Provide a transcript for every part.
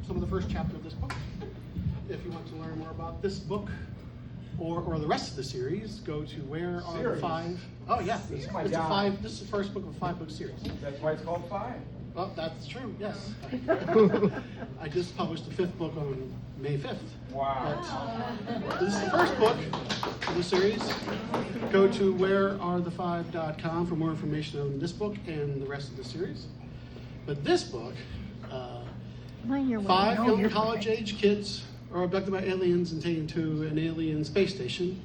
some of the first chapter of this book. If you want to learn more about this book or the rest of the series, go to Where Are the Five? Oh yeah, this is the first book of a 5-book series. That's why it's called 5. Well, that's true, yes. I just published the 5th book on May 5th. Wow. But this is the first book of the series. Go to wherearethefive.com for more information on this book and the rest of the series. But this book, 5 young college-age kids are abducted by aliens and taken to an alien space station.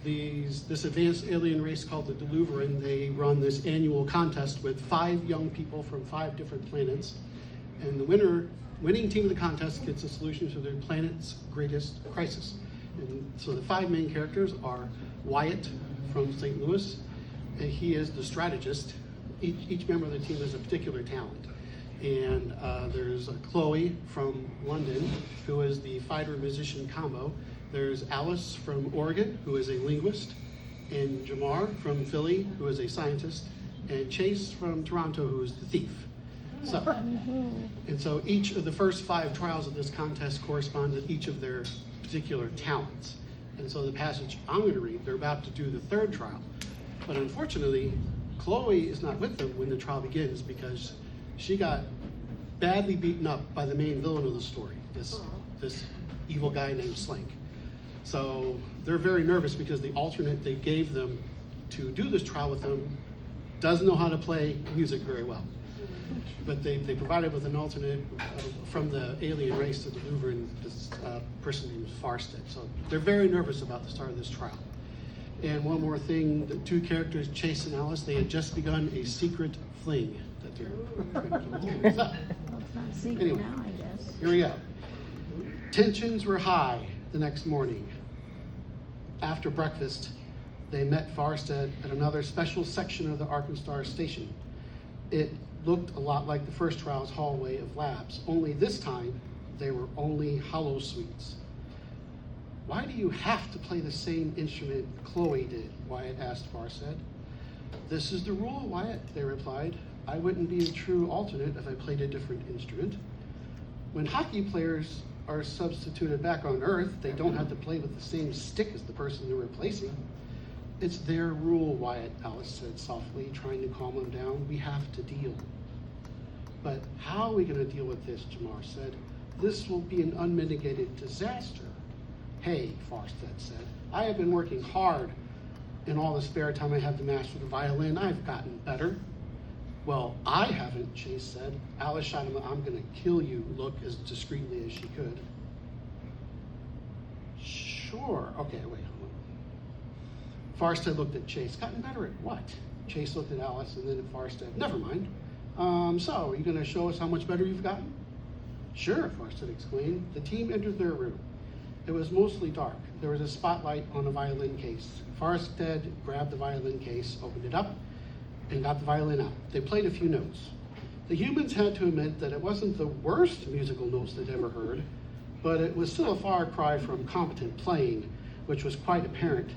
This advanced alien race called the Deluveran, they run this annual contest with 5 young people from 5 different planets. And the winning team of the contest gets a solution to their planet's greatest crisis. And so the 5 main characters are Wyatt from St. Louis, and he is the strategist. Each member of the team has a particular talent. And there's Chloe from London, who is the fighter-musician combo. There's Alice from Oregon, who is a linguist, and Jamar from Philly, who is a scientist, and Chase from Toronto, who is the thief. So each of the first 5 trials of this contest correspond to each of their particular talents. And so the passage I'm going to read, they're about to do the 3rd trial. But unfortunately, Chloe is not with them when the trial begins because she got badly beaten up by the main villain of the story, this evil guy named Slink. So they're very nervous because the alternate they gave them to do this trial with them doesn't know how to play music very well. But they provided with an alternate from the alien race to the Deluveran, this person named Farsted. So they're very nervous about the start of this trial. And one more thing, the 2 characters, Chase and Alice, they had just begun a secret fling that they're going to do. So, Well, it's not a secret anyway, now, I guess. here we go. Tensions were high the next morning. After breakfast, they met Farsted at another special section of the Arkansas station. It looked a lot like the first trial's hallway of labs, only this time they were only hollow suites. Why do you have to play the same instrument Chloe did? Wyatt asked Farsted. This is the rule, Wyatt, they replied. I wouldn't be a true alternate if I played a different instrument. When hockey players are substituted back on Earth, they don't have to play with the same stick as the person they're replacing. It's their rule, Wyatt, Alice said softly, trying to calm him down. We have to deal. But how are we going to deal with this, Jamar said. This will be an unmitigated disaster. Hey, Farsted said, I have been working hard in all the spare time I have to master the violin. I've gotten better. Well, I haven't, Chase said. Alice shot him, I'm going to kill you, look as discreetly as she could. Sure. Okay, wait, hold on. Farsted looked at Chase. Gotten better at what? Chase looked at Alice and then at Farsted. Never mind. So, are you going to show us how much better you've gotten? Sure, Farsted exclaimed. The team entered their room. It was mostly dark. There was a spotlight on a violin case. Farsted grabbed the violin case, opened it up, and got the violin out. They played a few notes. The humans had to admit that it wasn't the worst musical notes they'd ever heard, but it was still a far cry from competent playing, which was quite apparent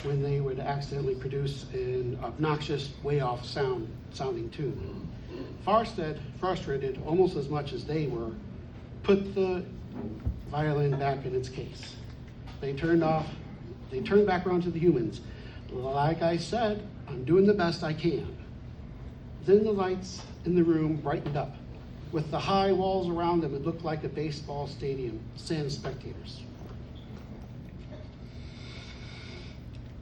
when they would accidentally produce an obnoxious, way-off sounding tune. Farsted, frustrated almost as much as they were, put the violin back in its case. They turned back around to the humans. Like I said, I'm doing the best I can. Then the lights in the room brightened up. With the high walls around them, it looked like a baseball stadium, sans spectators.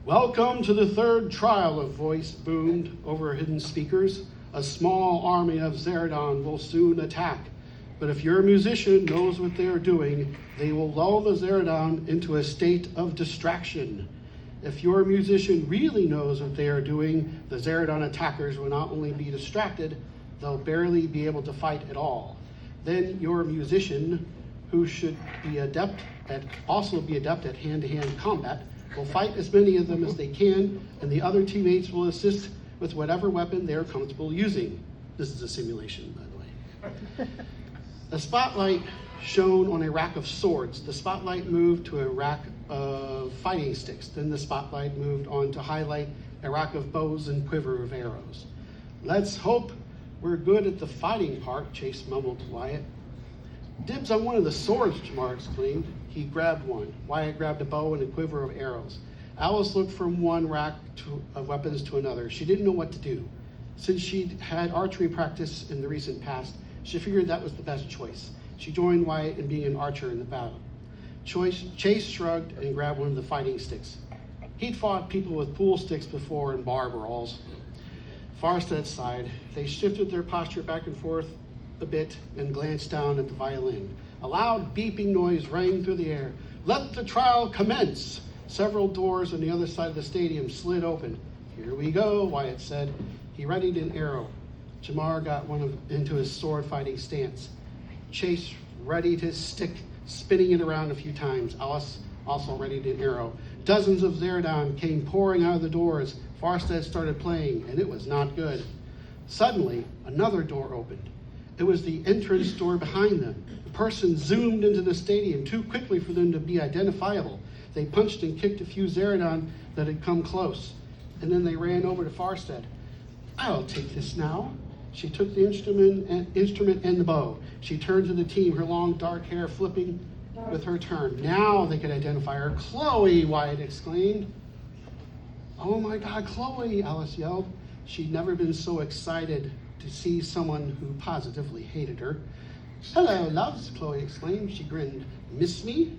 Welcome to the 3rd trial, a voice boomed over hidden speakers. A small army of Zeradon will soon attack. But if your musician knows what they are doing, they will lull the Zeradon into a state of distraction. If your musician really knows what they are doing, the Zeradon attackers will not only be distracted, they'll barely be able to fight at all. Then your musician, who should be also be adept at hand-to-hand combat, will fight as many of them as they can, and the other teammates will assist with whatever weapon they are comfortable using. This is a simulation, by the way. A spotlight shone on a rack of swords. The spotlight moved to a rack of fighting sticks. Then the spotlight moved on to highlight a rack of bows and quiver of arrows. Let's hope we're good at the fighting part, Chase mumbled to Wyatt. Dibs on one of the swords, Jamar exclaimed. He grabbed one. Wyatt grabbed a bow and a quiver of arrows. Alice looked from one rack of weapons to another. She didn't know what to do. Since she'd had archery practice in the recent past, she figured that was the best choice. She joined Wyatt in being an archer in the battle. Chase shrugged and grabbed one of the fighting sticks. He'd fought people with pool sticks before and bar brawls. Farstead sighed. They shifted their posture back and forth a bit and glanced down at the violin. A loud beeping noise rang through the air. "Let the trial commence!" Several doors on the other side of the stadium slid open. "Here we go," Wyatt said. He readied an arrow. Jamar got into his sword fighting stance. Chase readied his stick, spinning it around a few times. Alice also readied an arrow. Dozens of Zeradon came pouring out of the doors. Farstead started playing, and it was not good. Suddenly, another door opened. It was the entrance door behind them. The person zoomed into the stadium too quickly for them to be identifiable. They punched and kicked a few Zeradon that had come close, and then they ran over to Farstead. "I'll take this now." She took the instrument and the bow. She turned to the team, her long dark hair flipping with her turn. Now they could identify her. "Chloe!" Wyatt exclaimed. "Oh my God, Chloe!" Alice yelled. She'd never been so excited to see someone who positively hated her. "Hello, loves!" Chloe exclaimed. She grinned. "Miss me?"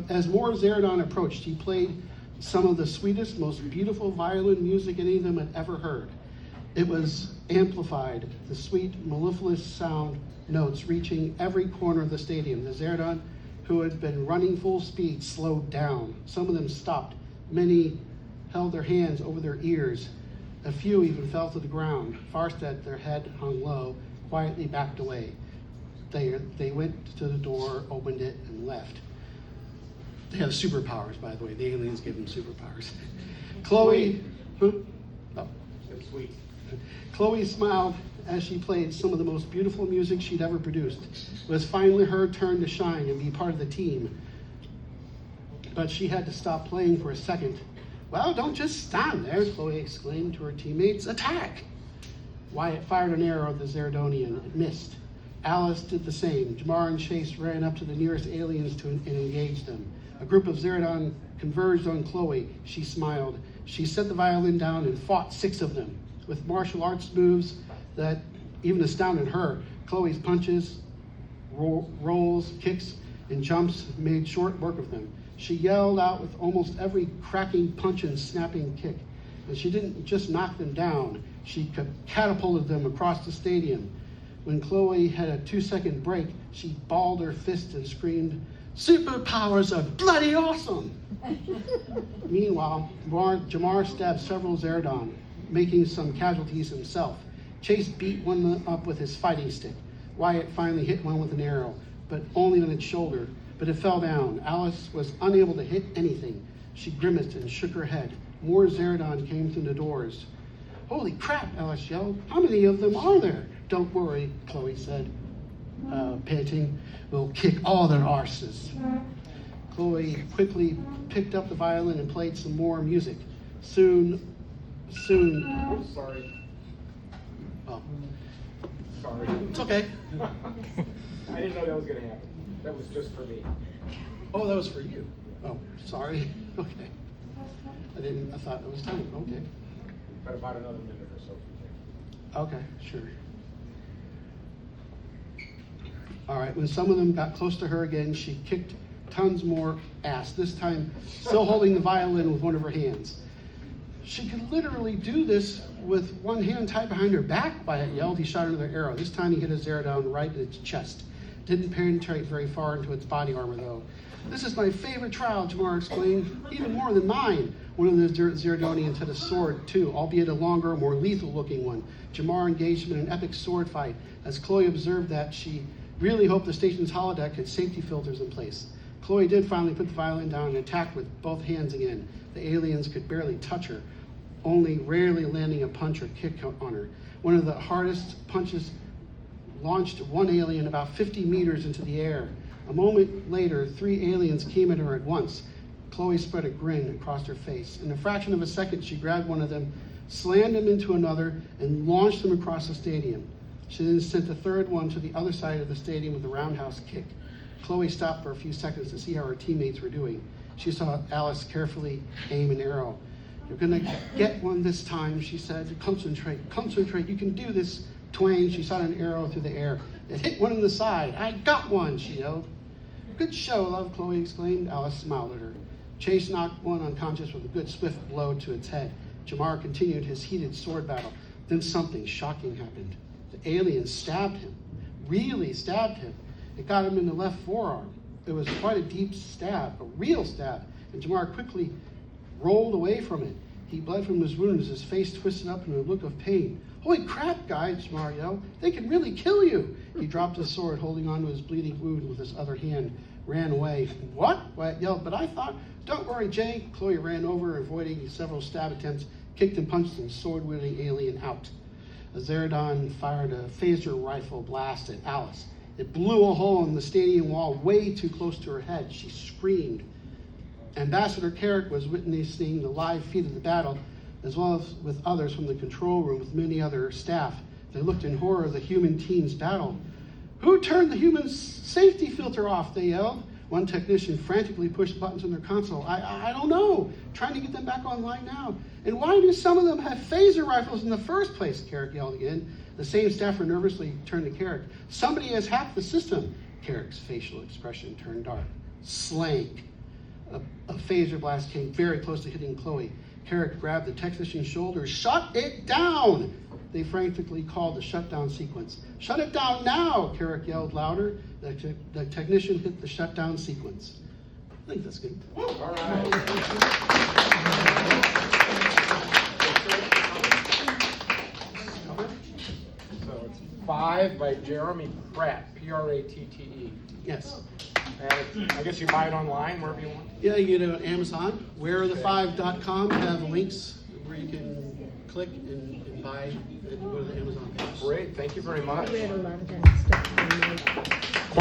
As more Zeradon approached, he played some of the sweetest, most beautiful violin music any of them had ever heard. It was amplified, the sweet, mellifluous sound notes reaching every corner of the stadium. The Zeradon, who had been running full speed, slowed down. Some of them stopped. Many held their hands over their ears. A few even fell to the ground. Farstead, their head hung low, quietly backed away. They went to the door, opened it, and left. They have superpowers, by the way. The aliens give them superpowers. Chloe, huh? Oh. It's sweet. Chloe smiled as she played some of the most beautiful music she'd ever produced. It was finally her turn to shine and be part of the team. But she had to stop playing for a second. "Well, don't just stand there," Chloe exclaimed to her teammates. "Attack!" Wyatt fired an arrow at the Zeradonian. It missed. Alice did the same. Jamar and Chase ran up to the nearest aliens and engaged them. A group of Zeradon converged on Chloe. She smiled. She set the violin down and fought 6 of them. With martial arts moves that even astounded her, Chloe's punches, rolls, kicks, and jumps made short work of them. She yelled out with almost every cracking punch and snapping kick. And she didn't just knock them down, she catapulted them across the stadium. When Chloe had a 2-second break, she balled her fist and screamed, "Superpowers are bloody awesome!" Meanwhile, Jamar stabbed several Zeradon, making some casualties himself. Chase beat one up with his fighting stick. Wyatt finally hit one with an arrow, but only on its shoulder, but it fell down. Alice was unable to hit anything. She grimaced and shook her head. More Zeradon came through the doors. "Holy crap," Alice yelled. "How many of them are there?" "Don't worry," Chloe said, panting. "We'll kick all their arses." Chloe quickly picked up the violin and played some more music. Soon. Oh, sorry. Oh, Sorry. it's okay. I didn't know that was going to happen. That was just for me. Oh, that was for you. Oh, sorry. Okay. I thought it was time. Okay. But about another minute or so. Okay, sure. All right, when some of them got close to her again, she kicked tons more ass, this time still holding the violin with one of her hands. "She could literally do this with one hand tied behind her back," Wyatt yelled. He shot another arrow. This time he hit a Zeradon right in its chest. Didn't penetrate very far into its body armor, though. "This is my favorite trial," Jamar exclaimed. "Even more than mine." One of the Zeradonians had a sword, too, albeit a longer, more lethal-looking one. Jamar engaged him in an epic sword fight. As Chloe observed that, she really hoped the station's holodeck had safety filters in place. Chloe did finally put the violin down and attacked with both hands again. The aliens could barely touch her, only rarely landing a punch or kick on her. One of the hardest punches launched one alien about 50 meters into the air. A moment later, 3 aliens came at her at once. Chloe spread a grin across her face. In a fraction of a second, she grabbed one of them, slammed him into another, and launched them across the stadium. She then sent a third one to the other side of the stadium with a roundhouse kick. Chloe stopped for a few seconds to see how her teammates were doing. She saw Alice carefully aim an arrow. "You're gonna get one this time," she said. "Concentrate, concentrate, you can do this." Twang, she shot an arrow through the air. It hit one in the side. "I got one," she yelled. "Good show, love," Chloe exclaimed. Alice smiled at her. Chase knocked one unconscious with a good swift blow to its head. Jamar continued his heated sword battle. Then something shocking happened. The alien stabbed him. Really stabbed him. It got him in the left forearm. It was quite a deep stab, a real stab, and Jamar quickly rolled away from it. He bled from his wound as his face twisted up in a look of pain. "Holy crap, guys," Jamar yelled. "They can really kill you." He dropped his sword, holding onto his bleeding wound with his other hand, ran away. "What?" Wyatt yelled, "but I thought..." "Don't worry, Jay." Chloe ran over, avoiding several stab attempts, kicked and punched the sword-wielding alien out. Azeradon fired a phaser rifle blast at Alice. It blew a hole in the stadium wall way too close to her head. She screamed. Ambassador Carrick was witnessing the live feed of the battle, as well as with others from the control room with many other staff. They looked in horror of the human team's battle. "Who turned the human safety filter off?" they yelled. One technician frantically pushed buttons on their console. I don't know. Trying to get them back online now. "And why do some of them have phaser rifles in the first place?" Carrick yelled again. The same staffer nervously turned to Carrick. "Somebody has hacked the system." Carrick's facial expression turned dark. Slank. A phaser blast came very close to hitting Chloe. Carrick grabbed the technician's shoulder. "Shut it down!" They frantically called the shutdown sequence. "Shut it down now!" Carrick yelled louder. The technician hit the shutdown sequence. I think that's good. All right. So it's 5 by Jeremy Pratt, Pratte. Yes. And I guess you buy it online, wherever you want. Yeah, you get it on Amazon. Whereareth5.com have links where you can click and buy and go to the Amazon page. Great, thank you very much. I read a lot of that stuff.